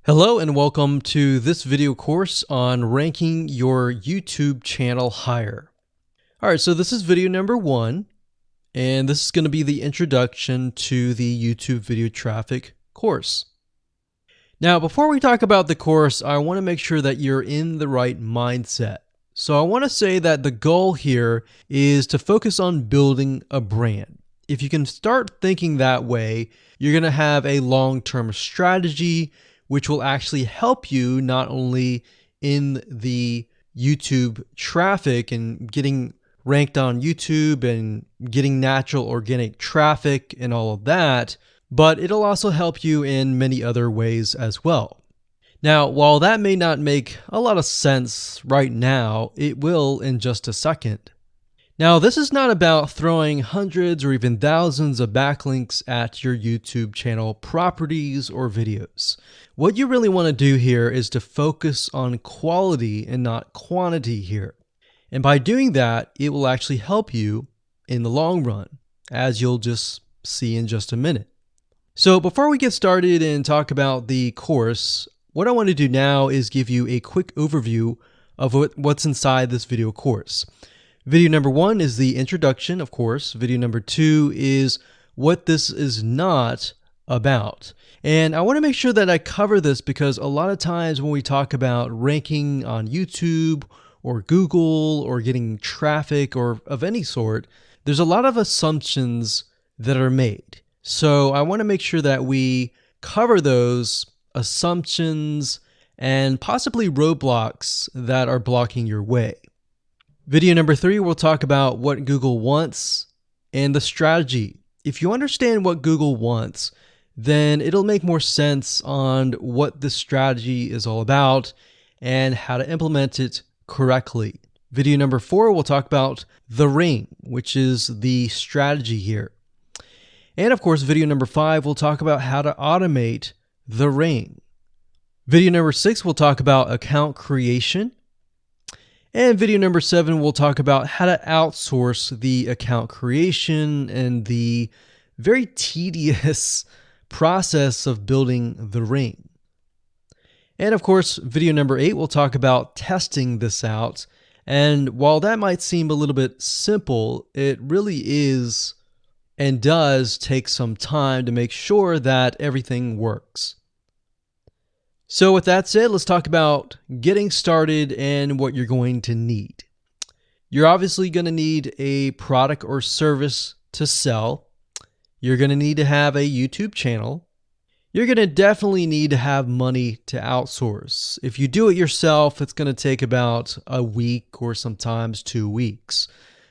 Hello and welcome to this video course on ranking your YouTube channel higher. All right, so this is video number 1, and this is going to be the introduction to the YouTube video traffic course. Now, before we talk about the course, I want to make sure that you're in the right mindset. So I want to say that the goal here is to focus on building a brand. If you can start thinking that way, you're going to have a long-term strategy which will actually help you not only in the YouTube traffic and getting ranked on YouTube and getting natural organic traffic and all of that, but it'll also help you in many other ways as well. Now, while that may not make a lot of sense right now, it will in just a second. Now, this is not about throwing hundreds or even thousands of backlinks at your YouTube channel properties or videos. What you really want to do here is to focus on quality and not quantity here. And by doing that, it will actually help you in the long run, as you'll just see in just a minute. So before we get started and talk about the course, what I want to do now is give you a quick overview of what's inside this video course. Video number 1 is the introduction, of course. Video number 2 is what this is not about. And I want to make sure that I cover this because a lot of times when we talk about ranking on YouTube or Google or getting traffic or of any sort, there's a lot of assumptions that are made. So I want to make sure that we cover those assumptions and possibly roadblocks that are blocking your way. Video number 3, we'll talk about what Google wants and the strategy. If you understand what Google wants, then it'll make more sense on what the strategy is all about and how to implement it correctly. Video number 4, we'll talk about the ring, which is the strategy here. And of course, video number 5, we'll talk about how to automate the ring. Video number 6, we'll talk about account creation. And video number 7, we'll talk about how to outsource the account creation and the very tedious process of building the ring. And of course, video number 8, we'll talk about testing this out. And while that might seem a little bit simple, it really is and does take some time to make sure that everything works. So with that said, let's talk about getting started and what you're going to need. You're obviously going to need a product or service to sell. You're going to need to have a YouTube channel. You're going to definitely need to have money to outsource. If you do it yourself, it's going to take about a week or sometimes 2 weeks.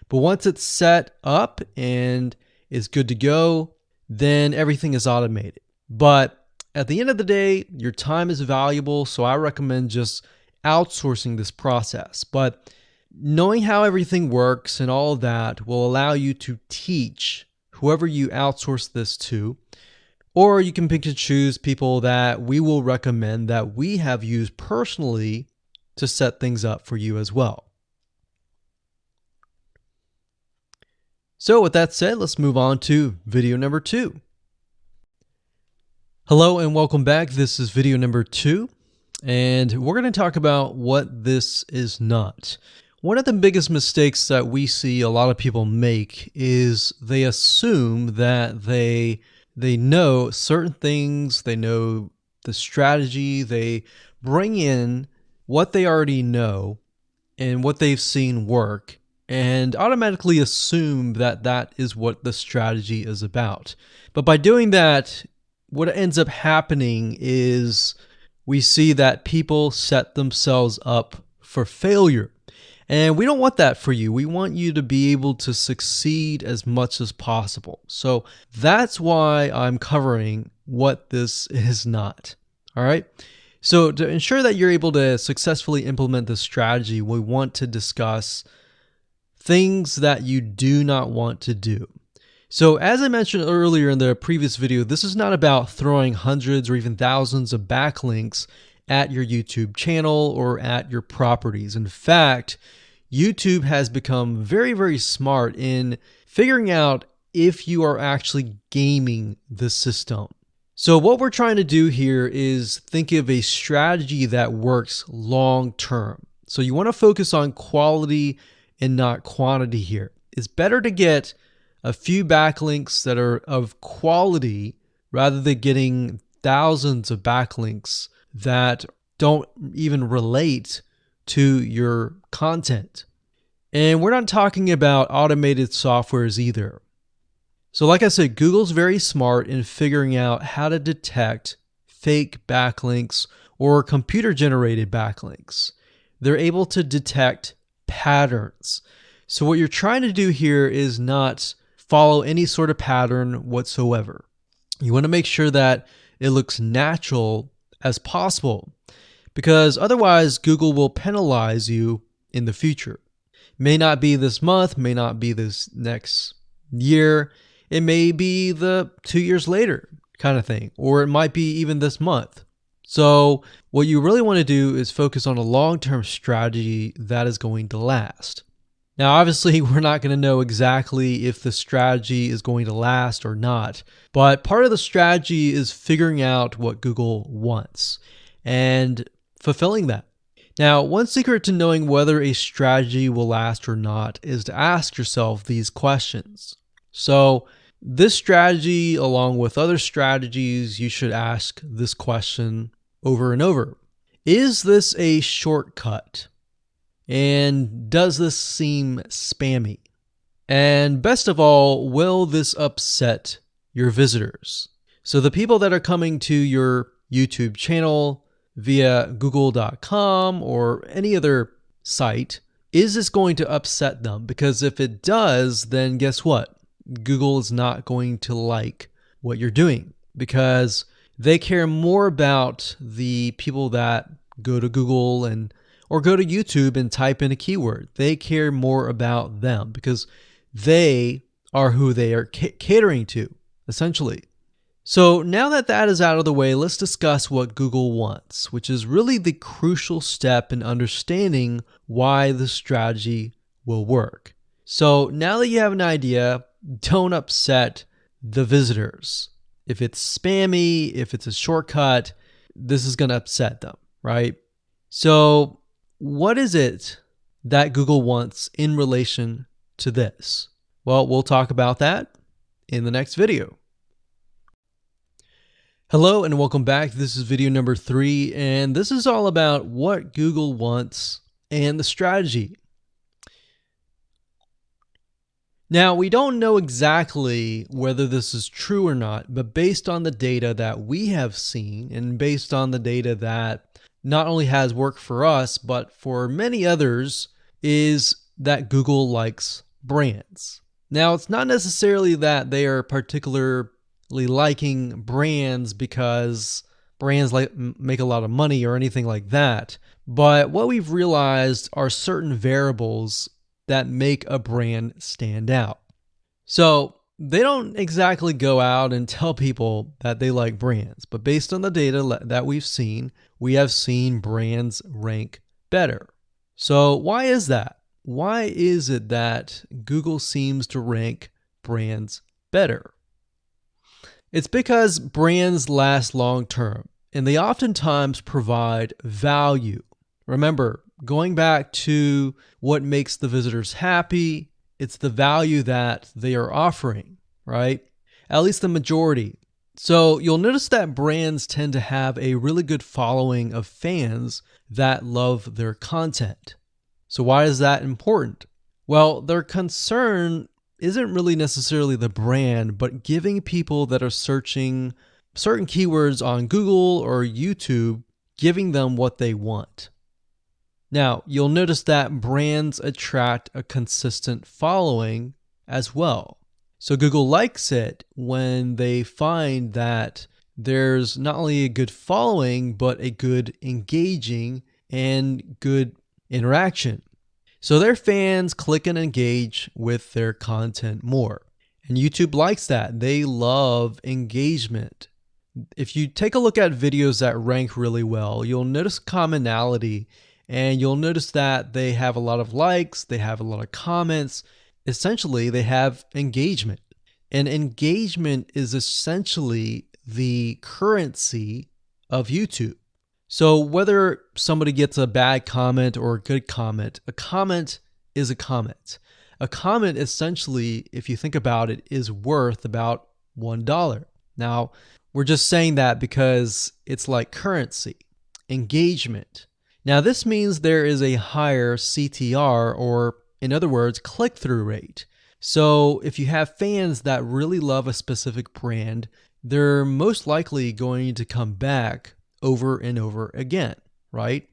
But once it's set up and is good to go, then everything is automated. But at the end of the day, your time is valuable, so I recommend just outsourcing this process. But knowing how everything works and all of that will allow you to teach whoever you outsource this to, or you can pick and choose people that we will recommend that we have used personally to set things up for you as well. So with that said, let's move on to video number 2. Hello and welcome back. This is video number 2, and we're going to talk about what this is not. One of the biggest mistakes that we see a lot of people make is they assume that they know certain things, they know the strategy, they bring in what they already know and what they've seen work, and automatically assume that that is what the strategy is about. But by doing that, what ends up happening is we see that people set themselves up for failure. And we don't want that for you. We want you to be able to succeed as much as possible. So that's why I'm covering what this is not. All right. So to ensure that you're able to successfully implement this strategy, we want to discuss things that you do not want to do. So as I mentioned earlier in the previous video, this is not about throwing hundreds or even thousands of backlinks at your YouTube channel or at your properties. In fact, YouTube has become very, very smart in figuring out if you are actually gaming the system. So what we're trying to do here is think of a strategy that works long term. So you want to focus on quality and not quantity here. It's better to get a few backlinks that are of quality rather than getting thousands of backlinks that don't even relate to your content. And we're not talking about automated softwares either. So like I said, Google's very smart in figuring out how to detect fake backlinks or computer-generated backlinks. They're able to detect patterns. So what you're trying to do here is not follow any sort of pattern whatsoever. You want to make sure that it looks natural as possible, because otherwise Google will penalize you in the future. May not be this month, may not be this next year. It may be the 2 years later kind of thing, or it might be even this month. So what you really want to do is focus on a long-term strategy that is going to last. Now, obviously, we're not going to know exactly if the strategy is going to last or not, but part of the strategy is figuring out what Google wants and fulfilling that. Now, one secret to knowing whether a strategy will last or not is to ask yourself these questions. So this strategy, along with other strategies, you should ask this question over and over. Is this a shortcut? And does this seem spammy? And best of all, will this upset your visitors? So the people that are coming to your YouTube channel via google.com or any other site, is this going to upset them? Because if it does, then guess what? Google is not going to like what you're doing, because they care more about the people that go to Google or go to YouTube and type in a keyword. They care more about them because they are who they are catering to, essentially. So now that that is out of the way, let's discuss what Google wants, which is really the crucial step in understanding why the strategy will work. So now that you have an idea, don't upset the visitors. If it's spammy, if it's a shortcut, this is going to upset them, right? So what is it that Google wants in relation to this? Well, we'll talk about that in the next video. Hello and welcome back. This is video number 3, and this is all about what Google wants and the strategy. Now, we don't know exactly whether this is true or not, but based on the data that we have seen and based on the data that not only has worked for us, but for many others, is that Google likes brands. Now, it's not necessarily that they are particularly liking brands because brands make a lot of money or anything like that. But what we've realized are certain variables that make a brand stand out. So they don't exactly go out and tell people that they like brands, but based on the data that we've seen, we have seen brands rank better. So why is that? Why is it that Google seems to rank brands better? It's because brands last long term, and they oftentimes provide value. Remember, going back to what makes the visitors happy, it's the value that they are offering, right? At least the majority. So you'll notice that brands tend to have a really good following of fans that love their content. So why is that important? Well, their concern isn't really necessarily the brand, but giving people that are searching certain keywords on Google or YouTube, giving them what they want. Now, you'll notice that brands attract a consistent following as well. So Google likes it when they find that there's not only a good following, but a good engaging and good interaction. So their fans click and engage with their content more. And YouTube likes that. They love engagement. If you take a look at videos that rank really well, you'll notice commonality. And you'll notice that they have a lot of likes, they have a lot of comments. Essentially, they have engagement. And engagement is essentially the currency of YouTube. So whether somebody gets a bad comment or a good comment, a comment is a comment. A comment essentially, if you think about it, is worth about $1. Now, we're just saying that because it's like currency, engagement. Now, this means there is a higher CTR, or in other words, click-through rate. So if you have fans that really love a specific brand, they're most likely going to come back over and over again, right?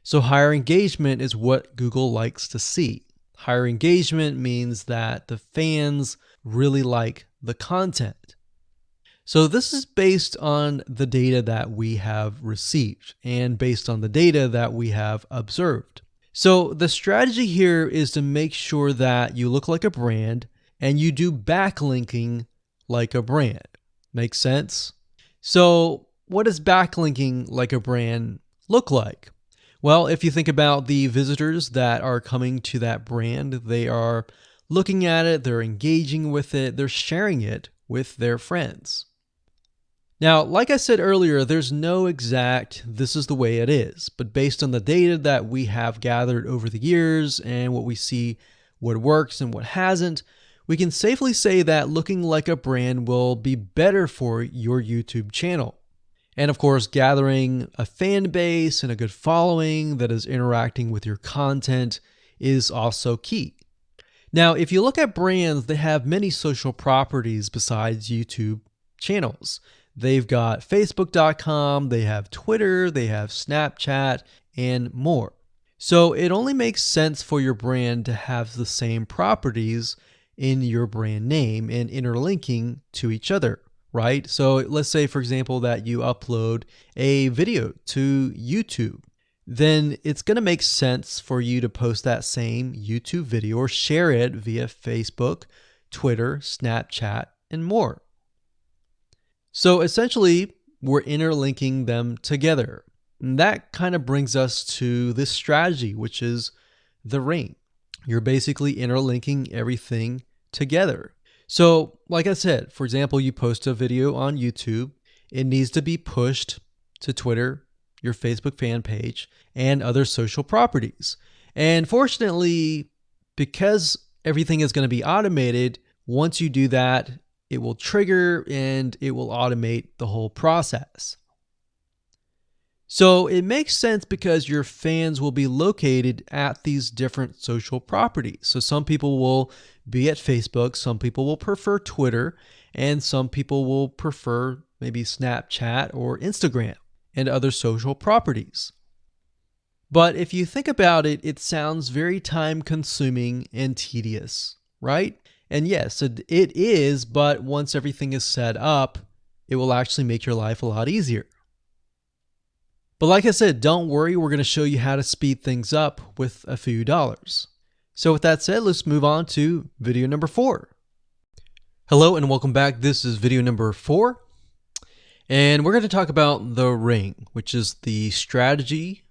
So higher engagement is what Google likes to see. Higher engagement means that the fans really like the content. So this is based on the data that we have received and based on the data that we have observed. So the strategy here is to make sure that you look like a brand and you do backlinking like a brand. Make sense? So what does backlinking like a brand look like? Well, if you think about the visitors that are coming to that brand, they are looking at it, they're engaging with it, they're sharing it with their friends. Now, like I said earlier, there's no exact this is the way it is, but based on the data that we have gathered over the years and what we see what works and what hasn't, we can safely say that looking like a brand will be better for your YouTube channel. And of course, gathering a fan base and a good following that is interacting with your content is also key. Now, if you look at brands, they have many social properties besides YouTube channels. They've got Facebook.com, they have Twitter, they have Snapchat, and more. So it only makes sense for your brand to have the same properties in your brand name and interlinking to each other, right? So let's say, for example, that you upload a video to YouTube. Then it's going to make sense for you to post that same YouTube video or share it via Facebook, Twitter, Snapchat, and more. So essentially, we're interlinking them together. And that kind of brings us to this strategy, which is the ring. You're basically interlinking everything together. So like I said, for example, you post a video on YouTube, it needs to be pushed to Twitter, your Facebook fan page, and other social properties. And fortunately, because everything is going to be automated, once you do that, it will trigger and it will automate the whole process. So it makes sense because your fans will be located at these different social properties. So some people will be at Facebook, some people will prefer Twitter, and some people will prefer maybe Snapchat or Instagram and other social properties. But if you think about it, it sounds very time consuming and tedious, right? And yes, it is, but once everything is set up, it will actually make your life a lot easier. But like I said, don't worry, we're going to show you how to speed things up with a few dollars. So with that said, let's move on to video number 4. Hello and welcome back. This is video number 4. And we're going to talk about the ring, which is the strategy.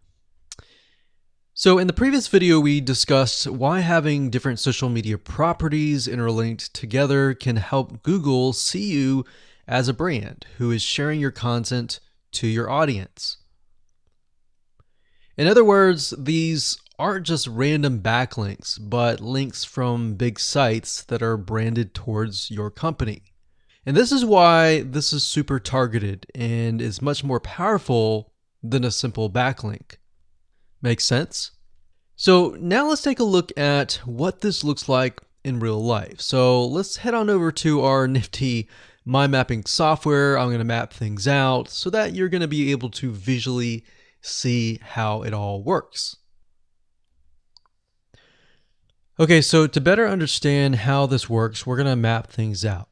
So in the previous video, we discussed why having different social media properties interlinked together can help Google see you as a brand who is sharing your content to your audience. In other words, these aren't just random backlinks, but links from big sites that are branded towards your company. And this is why this is super targeted and is much more powerful than a simple backlink. Make sense? So now let's take a look at what this looks like in real life. So let's head on over to our nifty mind mapping software. I'm going to map things out so that you're going to be able to visually see how it all works. Okay, so to better understand how this works, we're going to map things out.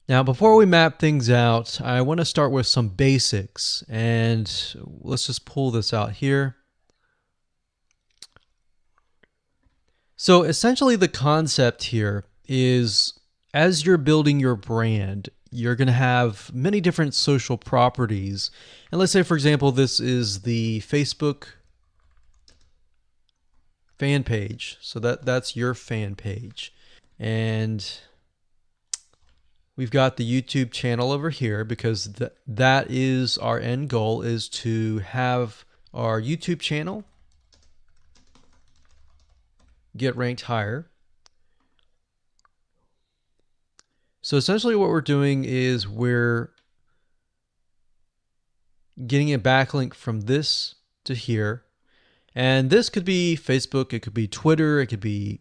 Now, before we map things out, I want to start with some basics, and let's just pull this out here. So essentially the concept here is as you're building your brand, you're going to have many different social properties. And let's say, for example, this is the Facebook fan page. So that's your fan page. And we've got the YouTube channel over here because that is our end goal, is to have our YouTube channel get ranked higher. So essentially what we're doing is we're getting a backlink from this to here. And this could be Facebook, it could be Twitter, it could be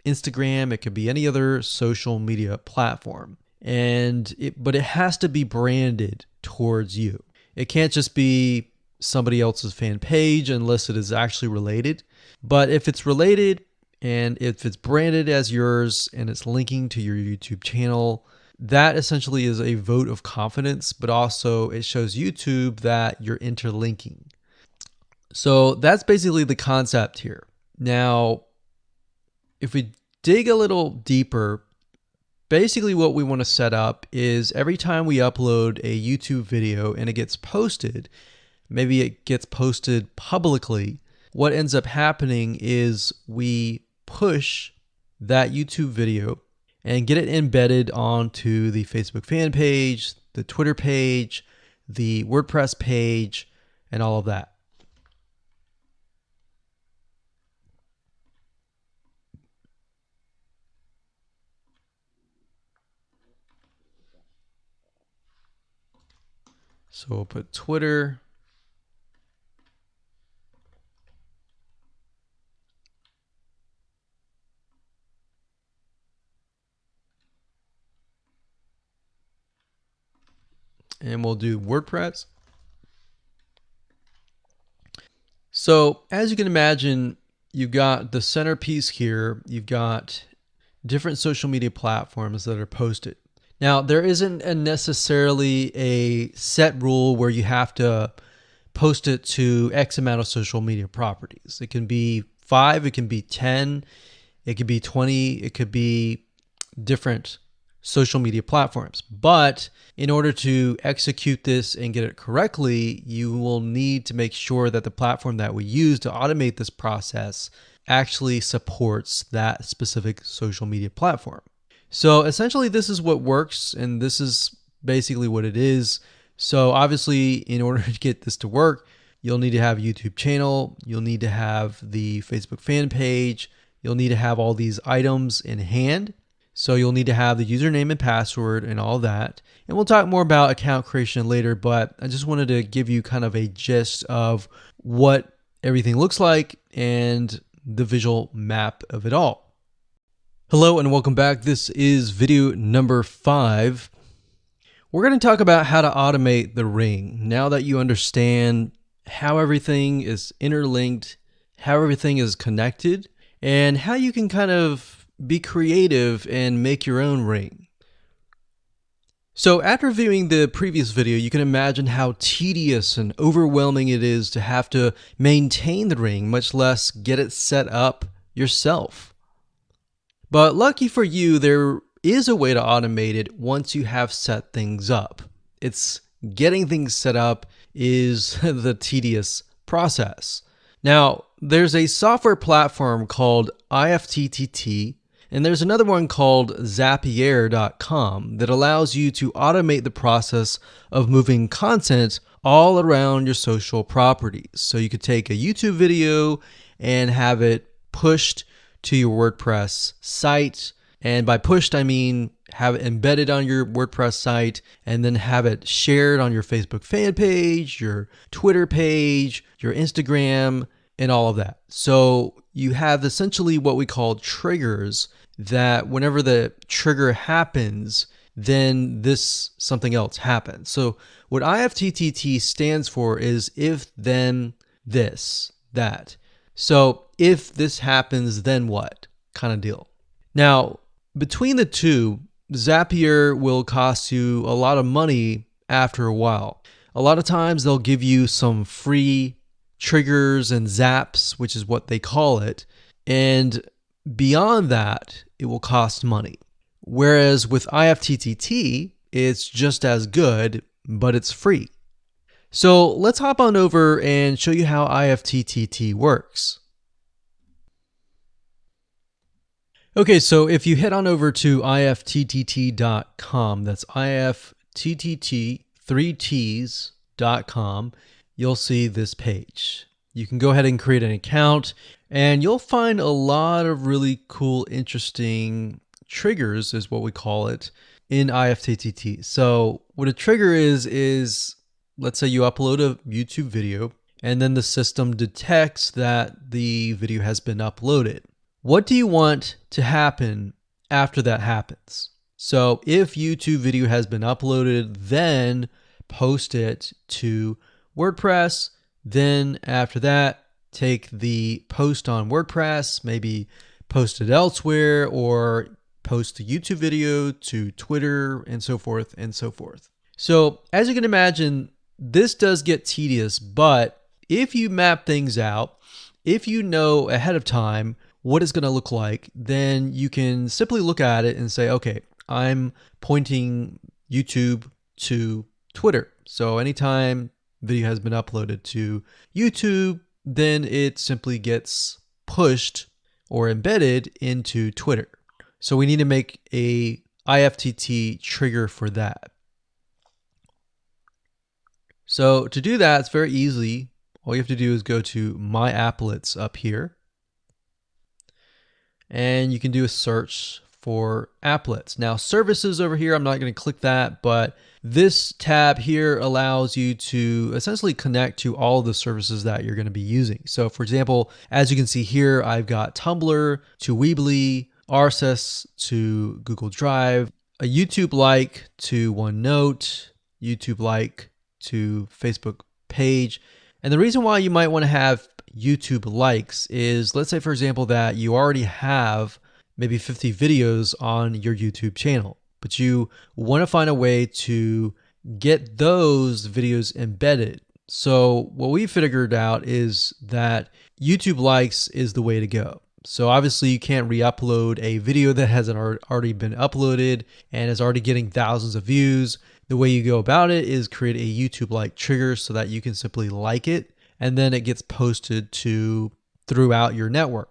Instagram, it could be any other social media platform. But it has to be branded towards you. It can't just be somebody else's fan page unless it is actually related. But if it's related and if it's branded as yours and it's linking to your YouTube channel, that essentially is a vote of confidence, but also it shows YouTube that you're interlinking. So that's basically the concept here. Now, if we dig a little deeper, basically what we want to set up is every time we upload a YouTube video and it gets posted, maybe it gets posted publicly, what ends up happening is we push that YouTube video and get it embedded onto the Facebook fan page, the Twitter page, the WordPress page, and all of that. So we'll put Twitter. And we'll do WordPress. So as you can imagine, you've got the centerpiece here. You've got different social media platforms that are posted. Now, there isn't necessarily a set rule where you have to post it to X amount of social media properties. It can be 5, it can be 10, it could be 20, it could be different social media platforms. But in order to execute this and get it correctly, you will need to make sure that the platform that we use to automate this process actually supports that specific social media platform. So essentially this is what works, and this is basically what it is. So obviously in order to get this to work, you'll need to have a YouTube channel, you'll need to have the Facebook fan page, you'll need to have all these items in hand. So you'll need to have the username and password and all that. And we'll talk more about account creation later, but I just wanted to give you kind of a gist of what everything looks like and the visual map of it all. Hello and welcome back. This is video number 5. We're going to talk about how to automate the ring. Now that you understand how everything is interlinked, how everything is connected, and how you can kind of be creative and make your own ring. So after viewing the previous video, you can imagine how tedious and overwhelming it is to have to maintain the ring, much less get it set up yourself. But lucky for you, there is a way to automate it once you have set things up. It's getting things set up is the tedious process. Now, there's a software platform called IFTTT, and there's another one called Zapier.com that allows you to automate the process of moving content all around your social properties. So you could take a YouTube video and have it pushed to your WordPress site. And by pushed, I mean have it embedded on your WordPress site and then have it shared on your Facebook fan page, your Twitter page, your Instagram, and all of that. So you have essentially what we call triggers that whenever the trigger happens, then something else happens. So what IFTTT stands for is if, then, this, that. So if this happens, then what kind of deal. Now, between the two, Zapier will cost you a lot of money after a while. A lot of times they'll give you some free triggers and zaps, which is what they call it. And beyond that, it will cost money. Whereas with IFTTT, it's just as good, but it's free. So let's hop on over and show you how IFTTT works. Okay, so if you head on over to ifttt.com, that's ifttt3ts.com, you'll see this page. You can go ahead and create an account, and you'll find a lot of really cool, interesting triggers, is what we call it, in IFTTT. So what a trigger is let's say you upload a YouTube video, and then the system detects that the video has been uploaded. What do you want to happen after that happens? So if YouTube video has been uploaded, then post it to WordPress. Then after that, take the post on WordPress, maybe post it elsewhere, or post the YouTube video to Twitter, and so forth and so forth. So as you can imagine, this does get tedious, but if you map things out, if you know ahead of time what it's going to look like, then you can simply look at it and say, okay, I'm pointing YouTube to Twitter. So anytime video has been uploaded to YouTube, then it simply gets pushed or embedded into Twitter. So we need to make a IFTTT trigger for that. So to do that, it's very easy. All you have to do is go to My Applets up here, and you can do a search for applets. Now services over here, I'm not going to click that, but this tab here allows you to essentially connect to all of the services that you're going to be using. So for example, as you can see here, I've got Tumblr to Weebly, RSS to Google Drive, a YouTube like to OneNote, YouTube like to Facebook page. And the reason why you might want to have YouTube likes is, let's say for example that you already have maybe 50 videos on your YouTube channel, but you want to find a way to get those videos embedded. So what we figured out is that YouTube likes is the way to go. So obviously you can't re-upload a video that hasn't already been uploaded and is already getting thousands of views. The way you go about it is create a YouTube like trigger so that you can simply like it, and then it gets posted to throughout your network.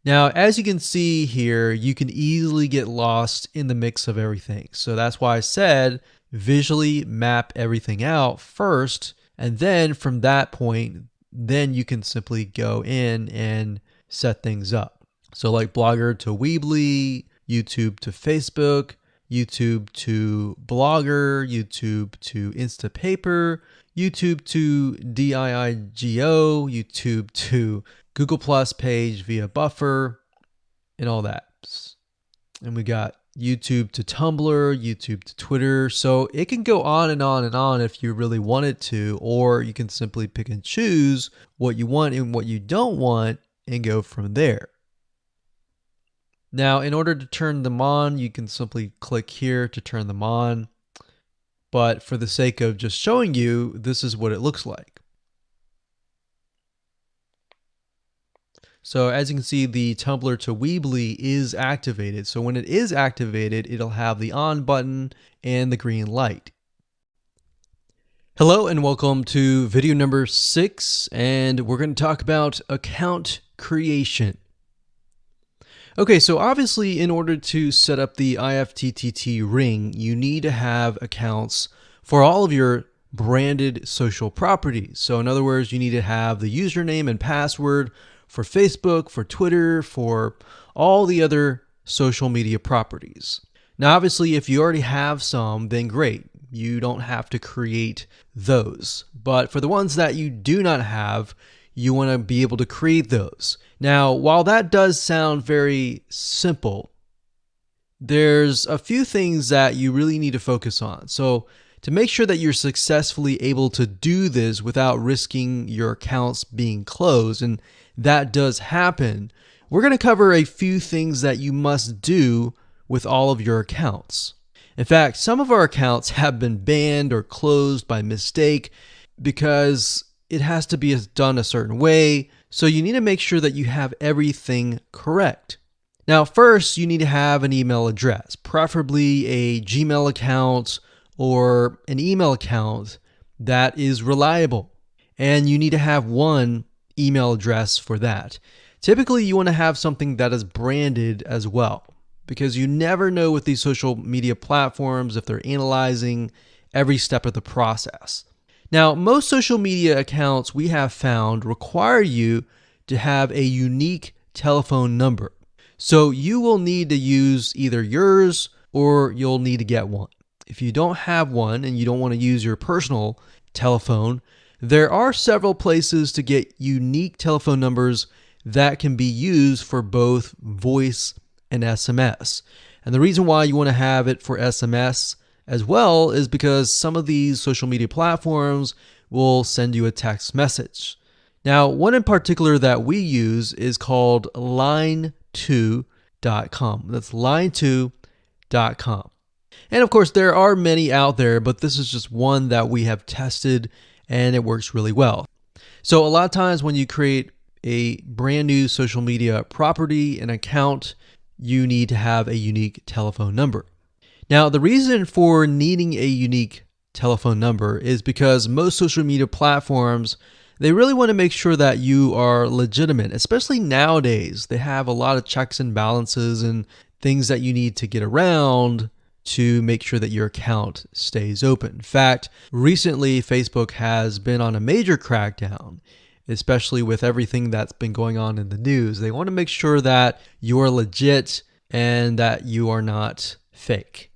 Now, as you can see here, you can easily get lost in the mix of everything. So that's why I said visually map everything out first, and then from that point, then you can simply go in and set things up. So like Blogger to Weebly, YouTube to Facebook, YouTube to Blogger, YouTube to Instapaper, YouTube to DIIGO, YouTube to Google Plus page via Buffer, and all that. And we got YouTube to Tumblr, YouTube to Twitter. So it can go on and on and on if you really want it to, or you can simply pick and choose what you want and what you don't want and go from there. Now, in order to turn them on, you can simply click here to turn them on. But for the sake of just showing you, this is what it looks like. So as you can see, the Tumblr to Weebly is activated. So when it is activated, it'll have the on button and the green light. Hello and welcome to video number 6, and we're going to talk about account creation. Okay, so obviously in order to set up the IFTTT ring, you need to have accounts for all of your branded social properties. So in other words, you need to have the username and password for Facebook, for Twitter, for all the other social media properties. Now, obviously, if you already have some, then great. You don't have to create those. But for the ones that you do not have, you want to be able to create those. Now, while that does sound very simple, there's a few things that you really need to focus on. So to make sure that you're successfully able to do this without risking your accounts being closed, and that does happen, we're going to cover a few things that you must do with all of your accounts. In fact, some of our accounts have been banned or closed by mistake because it has to be done a certain way. So you need to make sure that you have everything correct. Now, first, you need to have an email address, preferably a Gmail account or an email account that is reliable. And you need to have one email address for that. Typically, you want to have something that is branded as well, because you never know with these social media platforms if they're analyzing every step of the process. Now, most social media accounts we have found require you to have a unique telephone number. So you will need to use either yours or you'll need to get one. If you don't have one and you don't want to use your personal telephone, there are several places to get unique telephone numbers that can be used for both voice and SMS. And the reason why you want to have it for SMS as well is because some of these social media platforms will send you a text message. Now, one in particular that we use is called line2.com. That's line2.com. And of course, there are many out there, but this is just one that we have tested and it works really well. So a lot of times when you create a brand new social media property, an account, you need to have a unique telephone number. Now, the reason for needing a unique telephone number is because most social media platforms, they really want to make sure that you are legitimate, especially nowadays. They have a lot of checks and balances and things that you need to get around to make sure that your account stays open. In fact, recently Facebook has been on a major crackdown, especially with everything that's been going on in the news. They want to make sure that you are legit and that you are not fake.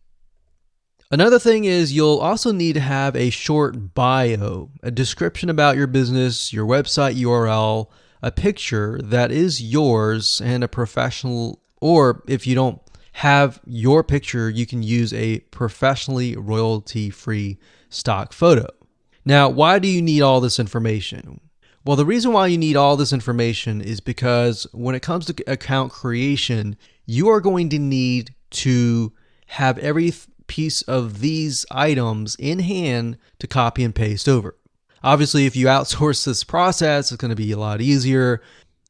Another thing is you'll also need to have a short bio, a description about your business, your website URL, a picture that is yours, and a professional, or if you don't have your picture, you can use a professionally royalty-free stock photo. Now, why do you need all this information? Well, the reason why you need all this information is because when it comes to account creation, you are going to need to have every piece of these items in hand to copy and paste over. Obviously, if you outsource this process, it's going to be a lot easier.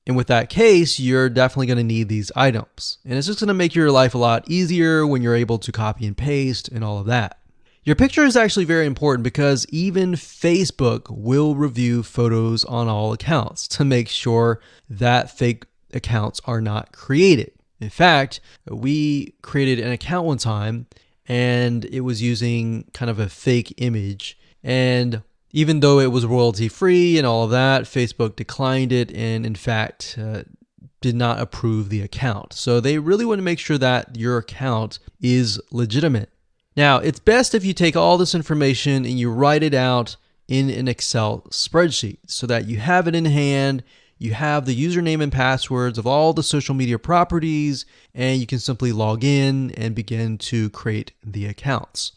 And with that case, you're definitely going to need these items. And it's just going to make your life a lot easier when you're able to copy and paste and all of that. Your picture is actually very important because even Facebook will review photos on all accounts to make sure that fake accounts are not created. In fact, we created an account one time and it was using kind of a fake image. And even though it was royalty free and all of that, Facebook declined it and in fact did not approve the account. So they really want to make sure that your account is legitimate. Now, it's best if you take all this information and you write it out in an Excel spreadsheet so that you have it in hand, you have the username and passwords of all the social media properties, and you can simply log in and begin to create the accounts.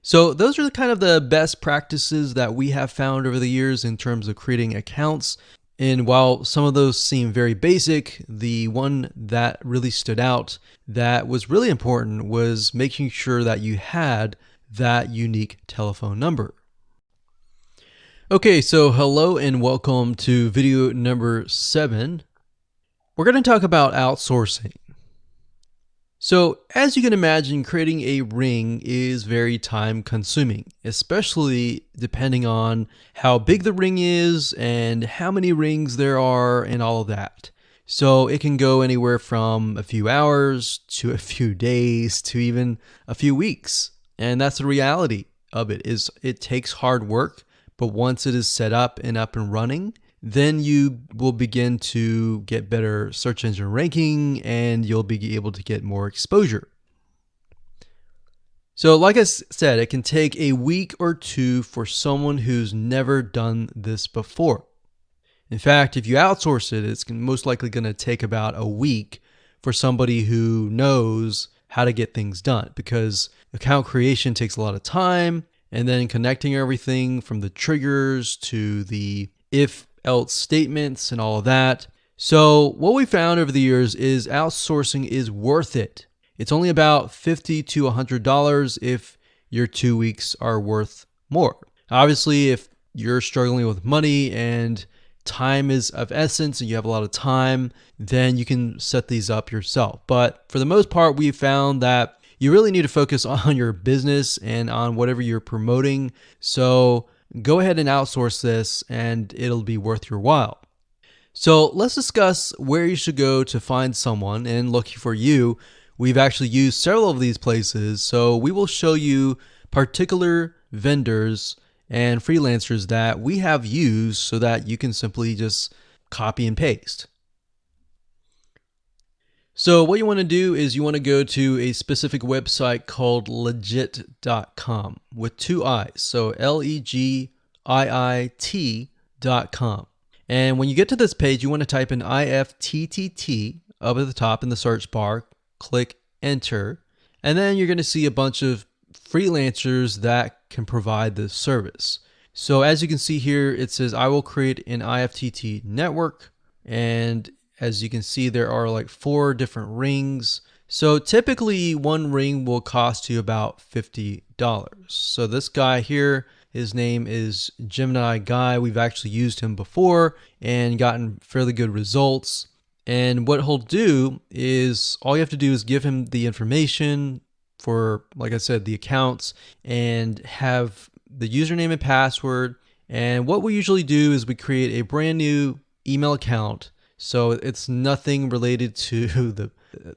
So those are kind of the best practices that we have found over the years in terms of creating accounts. And while some of those seem very basic, the one that really stood out that was really important was making sure that you had that unique telephone number. Okay, so hello and welcome to video number 7. We're going to talk about outsourcing. So as you can imagine, creating a ring is very time consuming, especially depending on how big the ring is and how many rings there are and all of that. So it can go anywhere from a few hours to a few days to even a few weeks. And that's the reality of it, is it takes hard work, but once it is set up and running, then you will begin to get better search engine ranking and you'll be able to get more exposure. So like I said, it can take a week or two for someone who's never done this before. In fact, if you outsource it, it's most likely going to take about a week for somebody who knows how to get things done, because account creation takes a lot of time, and then connecting everything from the triggers to the if else statements and all of that. So what we found over the years is outsourcing is worth it. It's only about $50 to $100 if your 2 weeks are worth more. Obviously, if you're struggling with money and time is of essence and you have a lot of time, then you can set these up yourself. But for the most part, we found that you really need to focus on your business and on whatever you're promoting. So go ahead and outsource this and it'll be worth your while. So let's discuss where you should go to find someone, and lucky for you, we've actually used several of these places. So we will show you particular vendors and freelancers that we have used so that you can simply just copy and paste. So what you want to do is you want to go to a specific website called legit.com with 2 I's. So LEGIIT.com. And when you get to this page, you want to type in IFTTT up at the top in the search bar, click enter, and then you're going to see a bunch of freelancers that can provide this service. So as you can see here, it says I will create an IFTTT network, and as you can see, there are like 4 different rings. So typically one ring will cost you about $50. So this guy here, his name is Gemini Guy. We've actually used him before and gotten fairly good results. And what he'll do is all you have to do is give him the information for, like I said, the accounts, and have the username and password. And what we usually do is we create a brand new email account. So it's nothing related to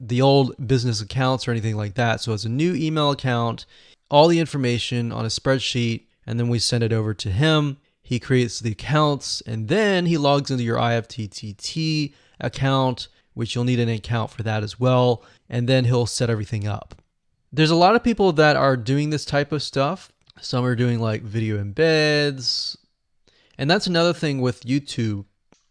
the old business accounts or anything like that. So it's a new email account, all the information on a spreadsheet, and then we send it over to him. He creates the accounts, and then he logs into your IFTTT account, which you'll need an account for that as well, and then he'll set everything up. There's a lot of people that are doing this type of stuff. Some are doing like video embeds, and that's another thing with YouTube.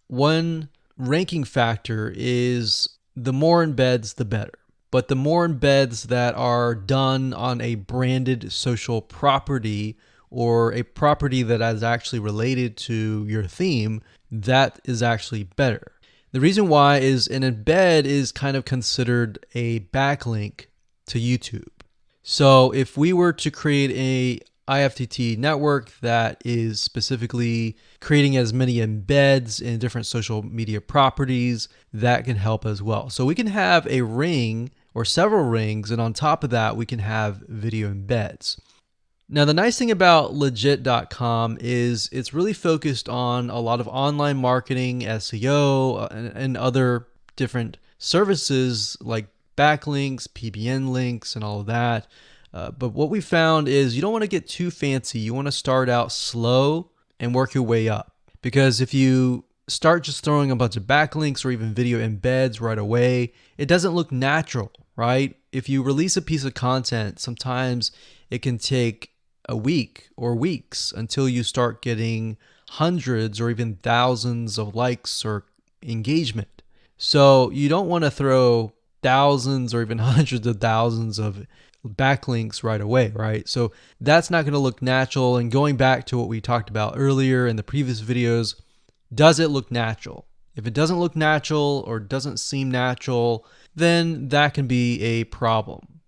One ranking factor is the more embeds, the better. But the more embeds that are done on a branded social property or a property that is actually related to your theme, that is actually better. The reason why is an embed is kind of considered a backlink to YouTube. So if we were to create a IFTTT network that is specifically creating as many embeds in different social media properties, that can help as well. So we can have a ring or several rings, and on top of that, we can have video embeds. Now, the nice thing about legit.com is it's really focused on a lot of online marketing, SEO, and other different services like backlinks, PBN links, and all of that. But what we found is you don't want to get too fancy. You want to start out slow and work your way up. Because if you start just throwing a bunch of backlinks or even video embeds right away, it doesn't look natural, right? If you release a piece of content, sometimes it can take a week or weeks until you start getting hundreds or even thousands of likes or engagement. So you don't want to throw thousands or even hundreds of thousands of backlinks right away, right? So that's not going to look natural. And going back to what we talked about earlier in the previous videos, does it look natural? If it doesn't look natural or doesn't seem natural, then that can be a problem.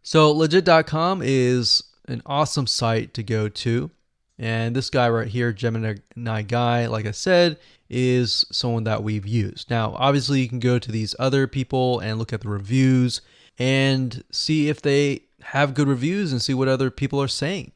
So legit.com is an awesome site to go to. And this guy right here, Gemini Guy, like I said, is someone that we've used. Now, obviously you can go to these other people and look at the reviews and see if they have good reviews and see what other people are saying.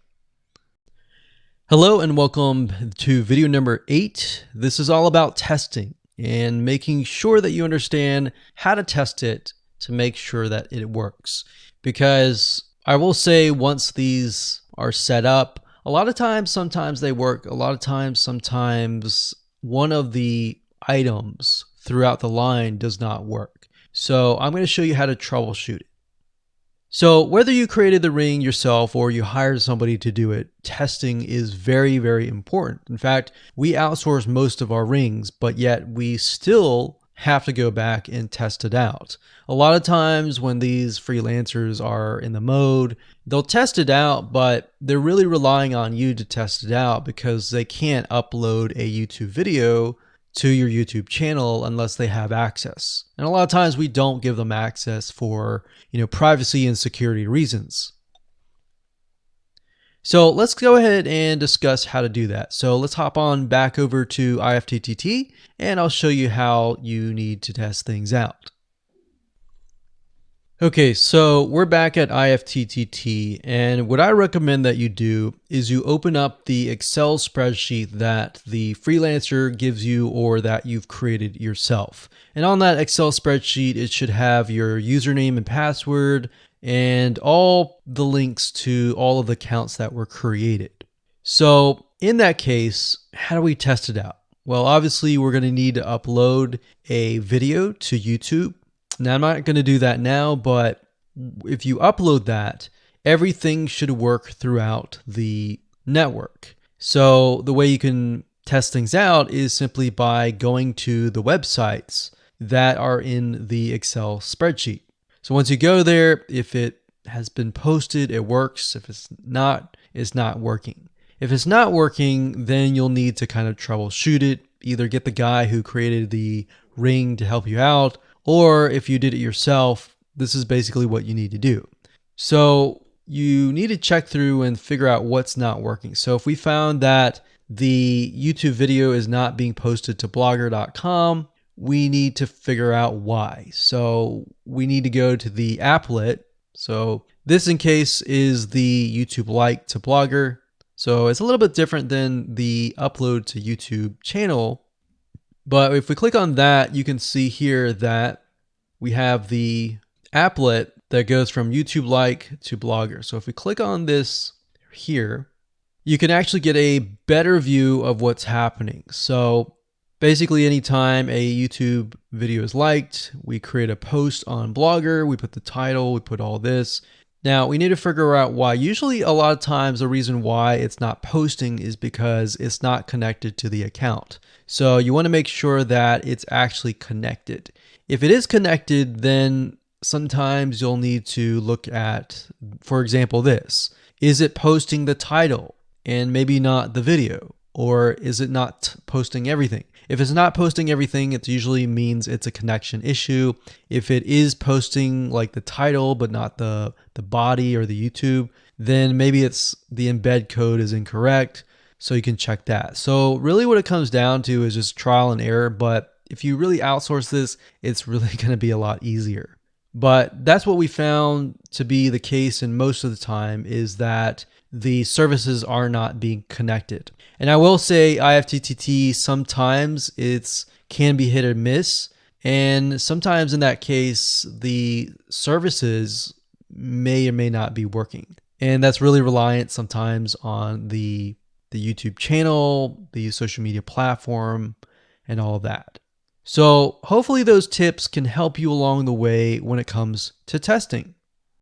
Hello and welcome to video number 8. This is all about testing and making sure that you understand how to test it to make sure that it works. Because I will say once these are set up, a lot of times, sometimes they work. A lot of times, sometimes one of the items throughout the line does not work. So I'm going to show you how to troubleshoot it. So whether you created the ring yourself or you hired somebody to do it, testing is very, very important. In fact, we outsource most of our rings, but yet we still have to go back and test it out. A lot of times when these freelancers are in the mode, they'll test it out, but they're really relying on you to test it out because they can't upload a YouTube video to your YouTube channel unless they have access. And a lot of times we don't give them access for, privacy and security reasons. So let's go ahead and discuss how to do that. So let's hop on back over to IFTTT and I'll show you how you need to test things out. Okay, so we're back at IFTTT, and what I recommend that you do is you open up the Excel spreadsheet that the freelancer gives you or that you've created yourself. And on that Excel spreadsheet, it should have your username and password and all the links to all of the accounts that were created. So in that case, how do we test it out? Well, obviously we're going to need to upload a video to YouTube. Now, I'm not going to do that now, but if you upload that, everything should work throughout the network. So the way you can test things out is simply by going to the websites that are in the Excel spreadsheet. So once you go there, if it has been posted, it works. If it's not working. If it's not working, then you'll need to kind of troubleshoot it. Either get the guy who created the ring to help you out, or if you did it yourself, this is basically what you need to do. So you need to check through and figure out what's not working. So if we found that the YouTube video is not being posted to blogger.com, we need to figure out why. So we need to go to the applet. So this in case is the YouTube like to Blogger. So it's a little bit different than the upload to YouTube channel. But if we click on that, you can see here that we have the applet that goes from YouTube like to Blogger. So if we click on this here, you can actually get a better view of what's happening. So basically anytime a YouTube video is liked, we create a post on Blogger, we put the title, we put all this. Now we need to figure out why. Usually a lot of times the reason why it's not posting is because it's not connected to the account. So you want to make sure that it's actually connected. If it is connected, then sometimes you'll need to look at, for example, this. Is it posting the title and maybe not the video? Or is it not posting everything? If it's not posting everything, it usually means it's a connection issue. If it is posting like the title but not the body or the YouTube, then maybe it's the embed code is incorrect. So you can check that. So really what it comes down to is just trial and error. But if you really outsource this, it's really going to be a lot easier. But that's what we found to be the case, and most of the time is that the services are not being connected. And I will say IFTTT, sometimes it's can be hit or miss. And sometimes in that case, the services may or may not be working. And that's really reliant sometimes on the YouTube channel, the social media platform, and all of that. So hopefully those tips can help you along the way when it comes to testing.